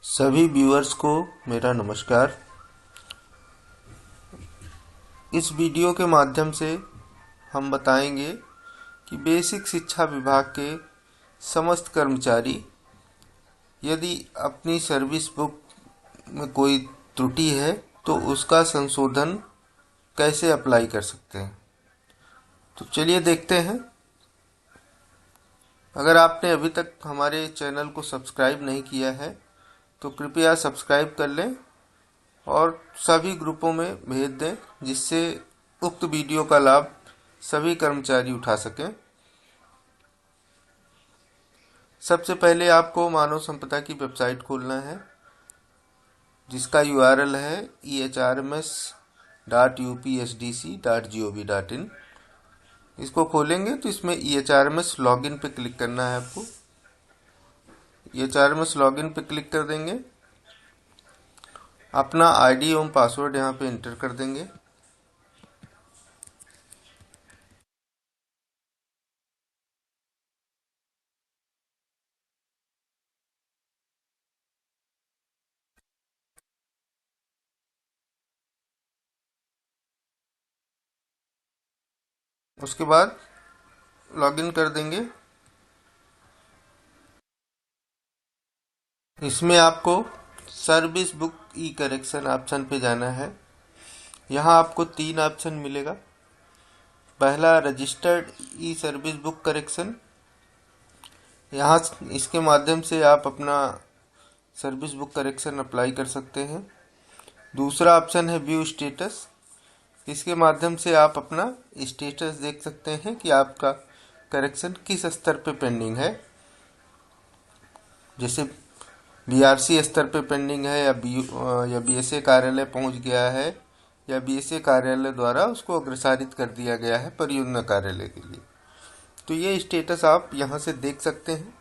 सभी व्यूअर्स को मेरा नमस्कार। इस वीडियो के माध्यम से हम बताएंगे कि बेसिक शिक्षा विभाग के समस्त कर्मचारी यदि अपनी सर्विस बुक में कोई त्रुटि है तो उसका संशोधन कैसे अप्लाई कर सकते हैं। तो चलिए देखते हैं। अगर आपने अभी तक हमारे चैनल को सब्सक्राइब नहीं किया है तो कृपया सब्सक्राइब कर लें और सभी ग्रुपों में भेज दें, जिससे उक्त वीडियो का लाभ सभी कर्मचारी उठा सकें। सबसे पहले आपको मानव संपदा की वेबसाइट खोलना है, जिसका URL है ehrms.upsdc.gov.in। इसको खोलेंगे तो इसमें EHRMS लॉगिन पे क्लिक करना है। आपको EHRMS लॉगिन पे क्लिक कर देंगे, अपना ID एवं पासवर्ड यहाँ पे एंटर कर देंगे। उसके बाद लॉगिन कर देंगे। इसमें आपको सर्विस बुक ई करेक्शन ऑप्शन पे जाना है। यहाँ आपको 3 ऑप्शन मिलेगा। पहला registered e service book correction, यहाँ इसके माध्यम से आप अपना सर्विस बुक करेक्शन अप्लाई कर सकते हैं। दूसरा ऑप्शन है व्यू स्टेटस, इसके माध्यम से आप अपना स्टेटस देख सकते हैं कि आपका करेक्शन किस स्तर पे पेंडिंग है। जैसे BRC स्तर पे पेंडिंग है या BSA कार्यालय पहुंच गया है या BSA कार्यालय द्वारा उसको अग्रसारित कर दिया गया है परियोजना कार्यालय के लिए। तो ये स्टेटस आप यहाँ से देख सकते हैं।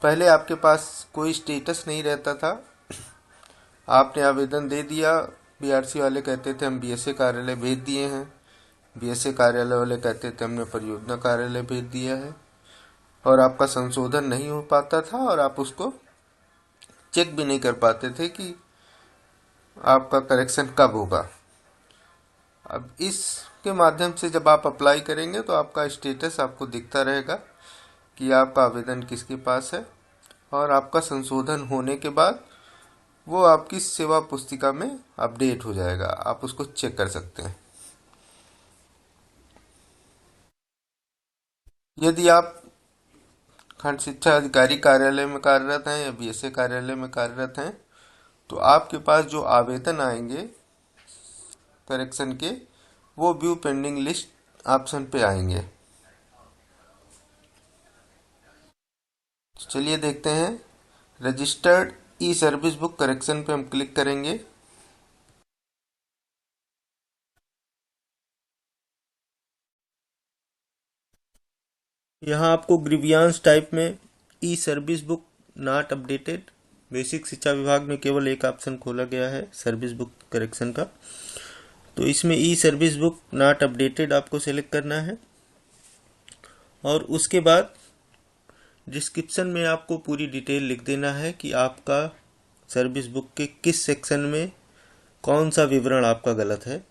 पहले आपके पास कोई स्टेटस नहीं रहता था, आपने आवेदन दे दिया, BRC वाले कहते थे हम BSA कार्यालय भेज दिए हैं, BSA कार्यालय वाले कहते थे हमने परियोजना कार्यालय भेज दिया है, और आपका संशोधन नहीं हो पाता था और आप उसको चेक भी नहीं कर पाते थे कि आपका करेक्शन कब होगा। अब इसके माध्यम से जब आप अप्लाई करेंगे तो आपका स्टेटस आपको दिखता रहेगा कि आपका आवेदन किसके पास है, और आपका संशोधन होने के बाद वो आपकी सेवा पुस्तिका में अपडेट हो जाएगा। आप उसको चेक कर सकते हैं। यदि आप खंड शिक्षा अधिकारी कार्यालय में कार्यरत हैं या BSA कार्यालय में कार्यरत हैं तो आपके पास जो आवेदन आएंगे करेक्शन के, वो व्यू पेंडिंग लिस्ट ऑप्शन पे आएंगे। चलिए देखते हैं। Registered e service book correction पे हम क्लिक करेंगे। यहाँ आपको ग्रीवियांस टाइप में e service book not updated, basic शिक्षा विभाग में केवल एक ऑप्शन खोला गया है सर्विस बुक करेक्शन का, तो इसमें ई सर्विस बुक नॉट अपडेटेड आपको सेलेक्ट करना है। और उसके बाद डिस्क्रिप्शन में आपको पूरी डिटेल लिख देना है कि आपका सर्विस बुक के किस सेक्शन में कौन सा विवरण आपका गलत है,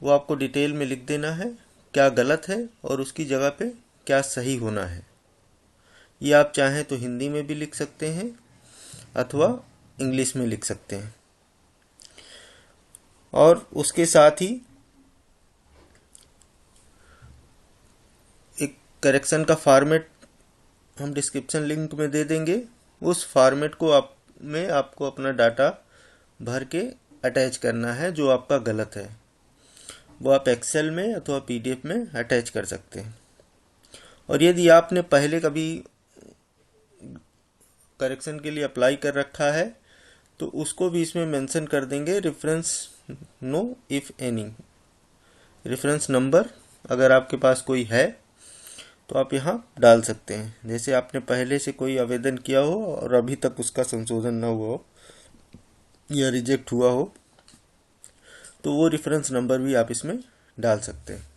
वो आपको डिटेल में लिख देना है क्या गलत है और उसकी जगह पे क्या सही होना है। ये आप चाहें तो हिंदी में भी लिख सकते हैं अथवा इंग्लिश में लिख सकते हैं। और उसके साथ ही एक करेक्शन का फॉर्मेट हम डिस्क्रिप्शन लिंक में दे देंगे। उस फॉर्मेट को आपको अपना डाटा भर के अटैच करना है जो आपका गलत है, वो आप एक्सेल में अथवा PDF में अटैच कर सकते हैं। और यदि आपने पहले कभी करेक्शन के लिए अप्लाई कर रखा है तो उसको भी इसमें मेंशन कर देंगे, reference know if any, reference number अगर आपके पास कोई है तो आप यहाँ डाल सकते हैं। जैसे आपने पहले से कोई आवेदन किया हो और अभी तक उसका संशोधन न हुआ हो या रिजेक्ट हुआ हो तो वो रेफरेंस नंबर भी आप इसमें डाल सकते हैं।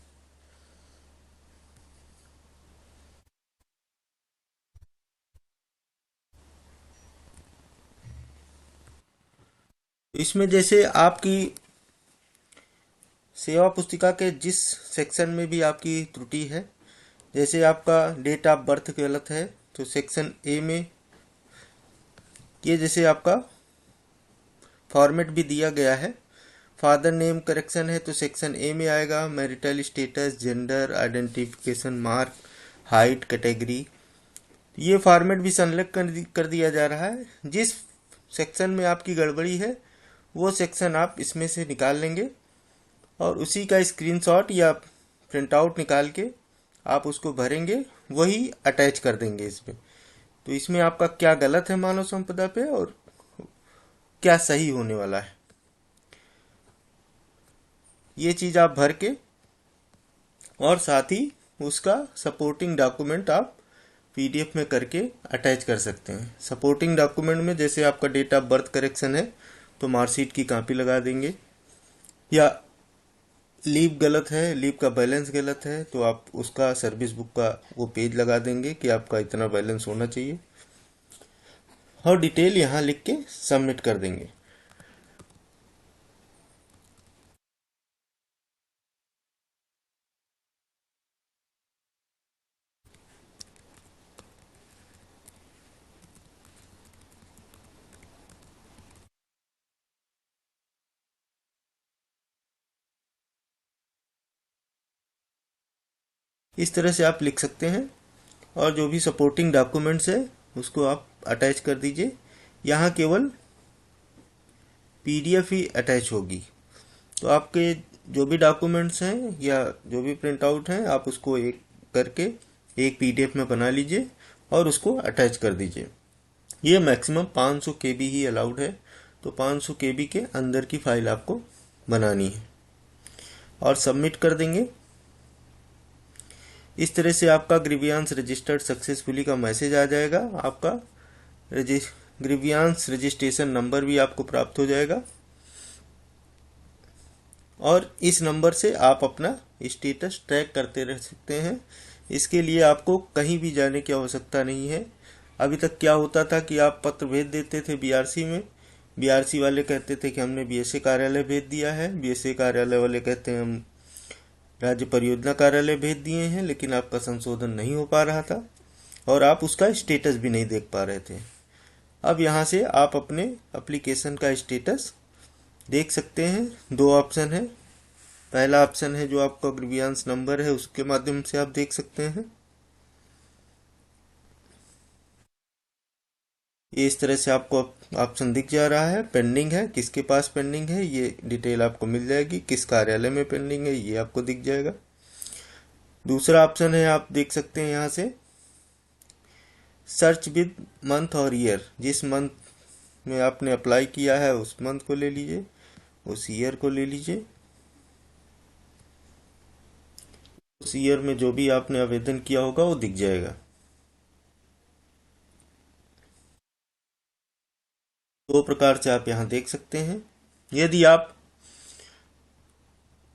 इसमें जैसे आपकी सेवा पुस्तिका के जिस सेक्शन में भी आपकी त्रुटि है, जैसे आपका डेट ऑफ बर्थ गलत है तो सेक्शन ए में ये जैसे आपका फॉर्मेट भी दिया गया है। फादर नेम करेक्शन है तो सेक्शन ए में आएगा। Marital status, gender, identification mark, height, category, ये फॉर्मेट भी संलग्न कर दिया जा रहा है। जिस सेक्शन में आपकी गड़बड़ी है वो सेक्शन आप इसमें से निकाल लेंगे और उसी का स्क्रीनशॉट या प्रिंट आउट निकाल के आप उसको भरेंगे, वही अटैच कर देंगे इसमें। तो इसमें आपका क्या गलत है मानव संपदा पे और क्या सही होने वाला है, ये चीज़ आप भर के और साथ ही उसका सपोर्टिंग डॉक्यूमेंट आप पीडीएफ में करके अटैच कर सकते हैं। सपोर्टिंग डॉक्यूमेंट में जैसे आपका डेट ऑफ बर्थ करेक्शन है तो मार्कशीट की कॉपी लगा देंगे, या लीव गलत है, लीव का बैलेंस गलत है तो आप उसका सर्विस बुक का वो पेज लगा देंगे कि आपका इतना बैलेंस होना चाहिए और डिटेल यहाँ लिख के सबमिट कर देंगे। इस तरह से आप लिख सकते हैं और जो भी सपोर्टिंग डॉक्यूमेंट्स है उसको आप अटैच कर दीजिए। यहाँ केवल पीडीएफ ही अटैच होगी, तो आपके जो भी डॉक्यूमेंट्स हैं या जो भी प्रिंट आउट हैं आप उसको एक करके एक पीडीएफ में बना लीजिए और उसको अटैच कर दीजिए। ये मैक्सिमम 500 केबी ही अलाउड है, तो 500 केबी के अंदर की फाइल आपको बनानी है और सबमिट कर देंगे। इस तरह से आपका ग्रीवियांस रजिस्टर्ड सक्सेसफुली का मैसेज आ जाएगा। आपका ग्रीवियांस रजिस्ट्रेशन नंबर भी आपको प्राप्त हो जाएगा और इस नंबर से आप अपना स्टेटस ट्रैक करते रह सकते हैं। इसके लिए आपको कहीं भी जाने की आवश्यकता नहीं है। अभी तक क्या होता था कि आप पत्र भेज देते थे बीआरसी में, बीआरसी वाले कहते थे कि हमने बीएसए कार्यालय भेज दिया है, बीएसए कार्यालय वाले कहते हैं हम राज्य परियोजना कार्यालय भेज दिए हैं, लेकिन आपका संशोधन नहीं हो पा रहा था और आप उसका स्टेटस भी नहीं देख पा रहे थे। अब यहाँ से आप अपने एप्लीकेशन का स्टेटस देख सकते हैं। दो ऑप्शन है, पहला ऑप्शन है जो आपका ग्रीवियांस नंबर है उसके माध्यम से आप देख सकते हैं। ये इस तरह से आपको ऑप्शन दिख जा रहा है। पेंडिंग है, किसके पास पेंडिंग है ये डिटेल आपको मिल जाएगी, किस कार्यालय में पेंडिंग है ये आपको दिख जाएगा। दूसरा ऑप्शन है, आप देख सकते हैं यहाँ से सर्च विद मंथ और ईयर। जिस मंथ में आपने अप्लाई किया है उस मंथ को ले लीजिए, उस ईयर को ले लीजिए, उस ईयर में जो भी आपने आवेदन किया होगा वो दिख जाएगा। दो प्रकार से आप यहाँ देख सकते हैं। यदि आप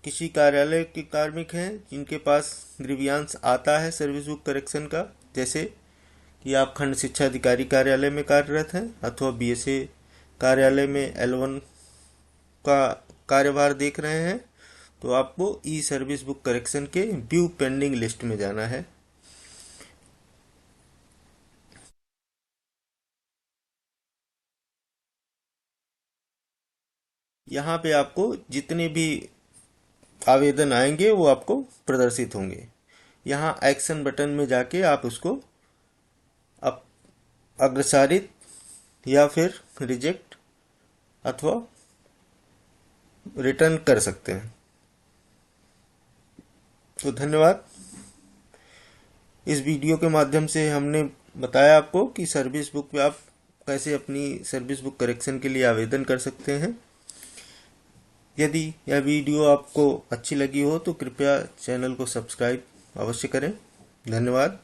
किसी कार्यालय के कार्मिक हैं जिनके पास ग्रीवियांस आता है सर्विस बुक करेक्शन का, जैसे कि आप खंड शिक्षा अधिकारी कार्यालय में कार्यरत हैं अथवा बीएसए कार्यालय में L1 का कार्यभार देख रहे हैं, तो आपको ई सर्विस बुक करेक्शन के व्यू पेंडिंग लिस्ट में जाना है। यहाँ पे आपको जितने भी आवेदन आएंगे वो आपको प्रदर्शित होंगे। यहाँ एक्शन बटन में जाके आप उसको अग्रसारित या फिर रिजेक्ट अथवा रिटर्न कर सकते हैं। तो धन्यवाद। इस वीडियो के माध्यम से हमने बताया आपको कि सर्विस बुक पे आप कैसे अपनी सर्विस बुक करेक्शन के लिए आवेदन कर सकते हैं। यदि यह वीडियो आपको अच्छी लगी हो तो कृपया चैनल को सब्सक्राइब अवश्य करें। धन्यवाद।